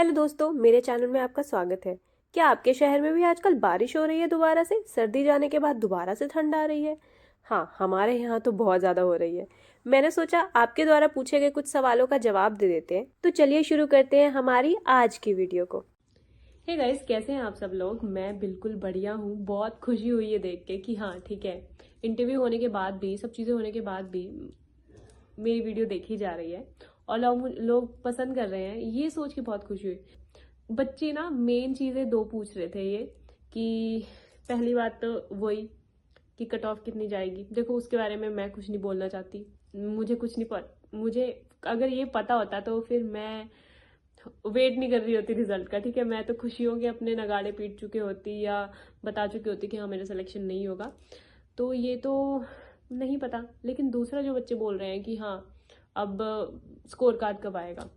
Hello दोस्तों, मेरे channel में आपका स्वागत है। क्या आपके शहर में भी आजकल बारिश हो रही है? दोबारा से सर्दी जाने के बाद दोबारा से ठंड आ रही है। हाँ, हमारे यहाँ तो बहुत ज़्यादा हो रही है। मैंने सोचा आपके द्वारा पूछे गए कुछ सवालों का जवाब दे देते हैं। तो चलिए शुरू करते हैं हमारी आज की वीडियो को। हे गाइस, कैसे हैं आप सब लोग? मैं बिल्कुल बढ़िया हूँ। बहुत खुशी हुई है देख के कि हाँ ठीक है, इंटरव्यू होने के बाद भी, सब चीज़ें होने के बाद भी मेरी वीडियो देखी जा रही है और लोग पसंद कर रहे हैं। ये सोच के बहुत खुशी हुई। बच्चे ना मेन चीज़ें दो पूछ रहे थे ये, कि पहली बात तो वही कि कट ऑफ कितनी जाएगी। देखो, उसके बारे में मैं कुछ नहीं बोलना चाहती। मुझे कुछ नहीं पता। मुझे अगर ये पता होता तो फिर मैं वेट नहीं कर रही होती रिजल्ट का। ठीक है, मैं तो खुशी होगी अपने नगाड़े पीट चुके होती या बता चुकी होती कि हाँ मेरा सिलेक्शन नहीं होगा। तो ये तो नहीं पता। लेकिन दूसरा जो बच्चे बोल रहे हैं कि हाँ अब स्कोर कार्ड कब आएगा।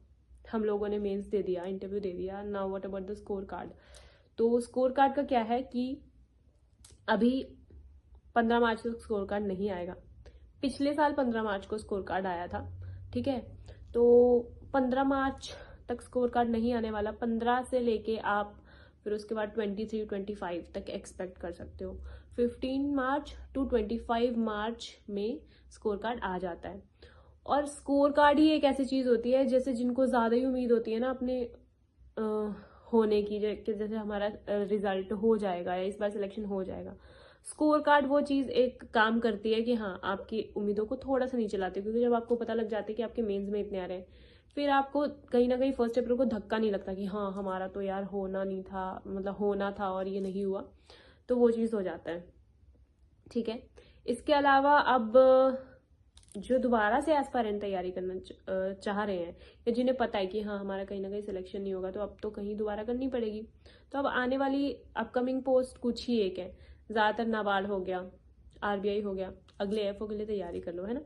हम लोगों ने मेंस दे दिया, इंटरव्यू दे दिया, now what about the score card. तो स्कोर कार्ड का क्या है कि अभी 15 मार्च तक स्कोर कार्ड नहीं आएगा। पिछले साल 15 मार्च को स्कोर कार्ड आया था। ठीक है, तो 15 मार्च तक स्कोर कार्ड नहीं आने वाला। 15 से लेके आप फिर उसके बाद 23 25 तक एक्सपेक्ट कर सकते हो। 15 मार्च टू 25 मार्च में स्कोर कार्ड आ जाता है। और स्कोर कार्ड ही एक ऐसी चीज होती है, जैसे जिनको ज्यादा ही उम्मीद होती है ना अपने अ, होने की, जैसे हमारा रिजल्ट हो जाएगा या इस बार सिलेक्शन हो जाएगा। स्कोर कार्ड वो चीज एक काम करती है कि हाँ आपकी उम्मीदों को थोड़ा सा नीचे लाती है। क्योंकि जब आपको पता लग जाता है कि आपके मेंस में इतने आ रहे हैं, फिर आपको कहीं ना कहीं फर्स्ट अप्रैल को धक्का नहीं लगता कि हाँ हमारा तो यार होना नहीं था, मतलब होना था और ये नहीं हुआ। तो वो चीज हो जाता है। ठीक है, इसके अलावा अब जो दोबारा से एस्पायरेंट तैयारी करना चाह रहे हैं, या जिन्हें पता है कि हाँ हमारा कहीं ना कहीं सिलेक्शन नहीं होगा, तो अब तो कहीं दोबारा करनी पड़ेगी। तो अब आने वाली अपकमिंग पोस्ट कुछ ही एक है। ज्यादातर नाबार्ड हो गया, आरबीआई हो गया। अगले एफओ के लिए तैयारी कर लो, है ना।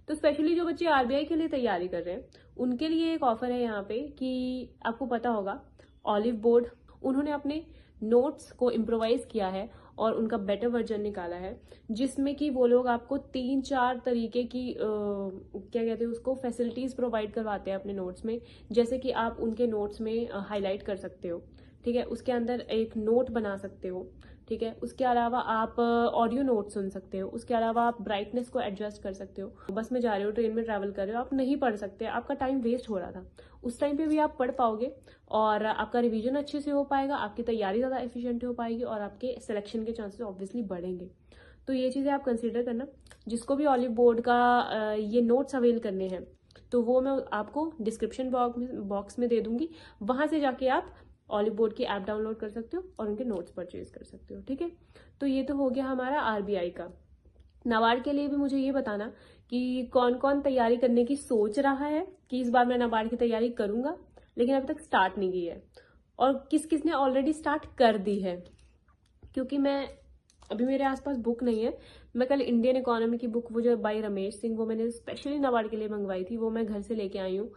तो स्पेशली जो बच्चे आरबीआई के लिए तैयारी कर रहे हैं, उनके लिए एक ऑफर है यहाँ पे कि आपको पता होगा ऑलिव बोर्ड, उन्होंने अपने नोट्स को इम्प्रोवाइज किया है और उनका बेटर वर्जन निकाला है, जिसमें कि वो लोग आपको 3-4 तरीके की क्या कहते हैं उसको, फैसिलिटीज प्रोवाइड करवाते हैं अपने नोट्स में। जैसे कि आप उनके नोट्स में हाईलाइट कर सकते हो। ठीक है, उसके अंदर एक नोट बना सकते हो। ठीक है, उसके अलावा आप ऑडियो नोट सुन सकते हो। उसके अलावा आप ब्राइटनेस को एडजस्ट कर सकते हो। बस में जा रहे हो, ट्रेन में ट्रैवल कर रहे हो, आप नहीं पढ़ सकते, आपका टाइम वेस्ट हो रहा था, उस टाइम पे भी आप पढ़ पाओगे और आपका रिवीजन अच्छे से हो पाएगा, आपकी तैयारी ज्यादा एफिशिएंट हो पाएगी और आपके सिलेक्शन के चांसेस ऑब्वियसली बढ़ेंगे। तो ये चीजें आप कंसिडर करना। जिसको भी ऑलिव बोर्ड का ये नोट्स अवेल करने हैं, तो वो मैं आपको डिस्क्रिप्शन बॉक्स में दे दूंगी। वहां से जाके आप ऑलिव बोर्ड की ऐप डाउनलोड कर सकते हो और उनके नोट्स परचेज कर सकते हो। ठीक है, तो ये तो हो गया हमारा आरबीआई का। नाबार्ड के लिए भी मुझे ये बताना कि कौन कौन तैयारी करने की सोच रहा है कि इस बार मैं नाबार्ड की तैयारी करूंगा लेकिन अभी तक स्टार्ट नहीं की है, और किस किस ने ऑलरेडी स्टार्ट कर दी है। क्योंकि मैं अभी मेरे आसपास बुक नहीं है। मैं कल इंडियन इकोनॉमी की बुक, वो जो बाई रमेश सिंह, वो मैंने स्पेशली नाबार्ड के लिए मंगवाई थी, वो मैं घर से लेके आई हूँ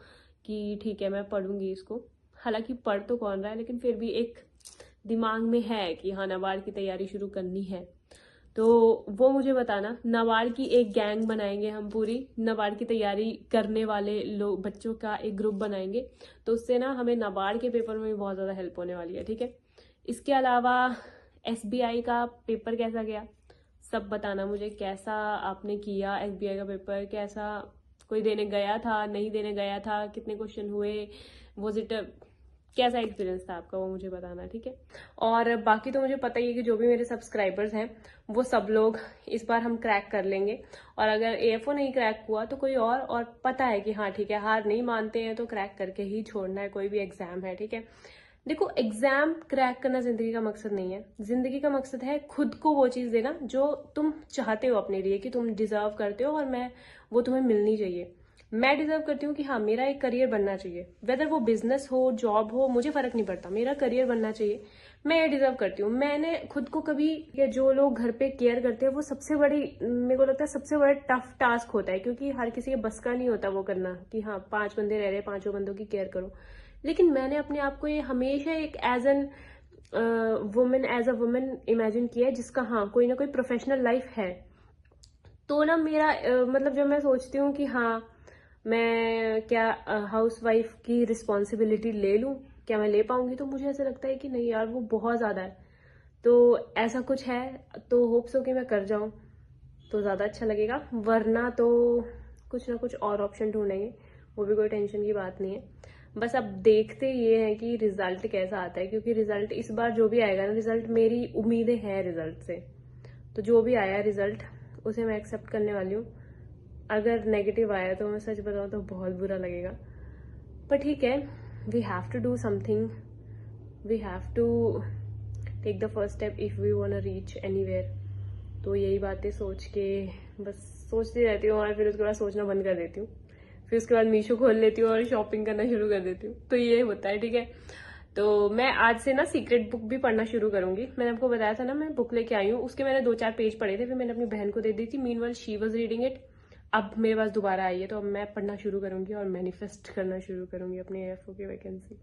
कि ठीक है मैं पढ़ूंगी इसको। हालांकि पढ़ तो कौन रहा है, लेकिन फिर भी एक दिमाग में है कि हाँ नाबार्ड की तैयारी शुरू करनी है। तो वो मुझे बताना। नाबार्ड की एक गैंग बनाएंगे हम, पूरी नाबार्ड की तैयारी करने वाले लोग, बच्चों का एक ग्रुप बनाएंगे। तो उससे ना हमें नाबार्ड के पेपर में भी बहुत ज्यादा हेल्प होने वाली है। ठीक है, इसके अलावा एसबीआई का पेपर कैसा गया, सब बताना मुझे। कैसा आपने किया एसबीआई का पेपर? कैसा, कोई देने गया था, नहीं देने गया था, कितने क्वेश्चन हुए, वॉज इट, कैसा एक्सपीरियंस था आपका, वो मुझे बताना। ठीक है, और बाकी तो मुझे पता ही है कि जो भी मेरे सब्सक्राइबर्स हैं वो सब लोग इस बार हम क्रैक कर लेंगे। और अगर एएफओ नहीं क्रैक हुआ तो कोई और पता है कि हाँ ठीक है हार नहीं मानते हैं तो क्रैक करके ही छोड़ना है कोई भी एग्जाम है। ठीक है, देखो एग्जाम क्रैक करना जिंदगी का मकसद नहीं है। जिंदगी का मकसद है खुद को वो चीज देना जो तुम चाहते हो अपने लिए, कि तुम डिजर्व करते हो और वो तुम्हें मिलनी चाहिए। मैं डिजर्व करती हूँ कि हाँ मेरा एक करियर बनना चाहिए, वेदर वो बिजनेस हो, जॉब हो, मुझे फर्क नहीं पड़ता, मेरा करियर बनना चाहिए। मैं ये डिजर्व करती हूँ। मैंने खुद को कभी, या जो लोग घर पे केयर करते हैं, वो सबसे बड़ी, मेरे को लगता है सबसे बड़ा टफ टास्क होता है, क्योंकि हर किसी के बस का नहीं होता वो करना कि हाँ 5 बंदे रह रहे, 5 बंदों की केयर करो। लेकिन मैंने अपने आप को ये हमेशा एक as an women, as a women imagine किया है, जिसका हाँ कोई ना कोई प्रोफेशनल लाइफ है। तो ना मेरा मतलब जब मैं सोचती हूँ कि हाँ मैं क्या हाउस वाइफ की रिस्पॉन्सिबिलिटी ले लूँ, क्या मैं ले पाऊंगी? तो मुझे ऐसा लगता है कि नहीं यार, वो बहुत ज़्यादा है। तो ऐसा कुछ है तो होप्स हो कि मैं कर जाऊं तो ज़्यादा अच्छा लगेगा, वरना तो कुछ ना कुछ और ऑप्शन ढूंढेंगे, वो भी कोई टेंशन की बात नहीं है। बस अब देखते ये हैं कि रिजल्ट कैसा आता है, क्योंकि रिजल्ट इस बार जो भी आएगा ना, रिजल्ट मेरी उम्मीदें हैं रिजल्ट से, तो जो भी आया रिजल्ट उसे मैं एक्सेप्ट करने वाली हूँ। अगर नेगेटिव आया तो मैं सच बताऊँ तो बहुत बुरा लगेगा, पर ठीक है, we have to do something, we have to take the first step if we want to reach anywhere. तो यही बातें सोच के बस सोचती रहती हूँ और फिर उसके बाद सोचना बंद कर देती हूँ, फिर उसके बाद मीशो खोल लेती हूँ और शॉपिंग करना शुरू कर देती हूँ। तो ये होता है, ठीक है। तो मैं आज से ना सीक्रेट बुक भी पढ़ना शुरू करूंगी। मैंने आपको बताया था ना, मैं बुक लेके आई हूँ, उसके मैंने 2-4 पेज पढ़े थे, फिर मैंने अपनी बहन को दे दी थी। Meanwhile she was reading it. अब मेरे पास दोबारा आई है, तो अब मैं पढ़ना शुरू करूंगी और मैनिफेस्ट करना शुरू करूंगी अपने AFO की वैकेंसी।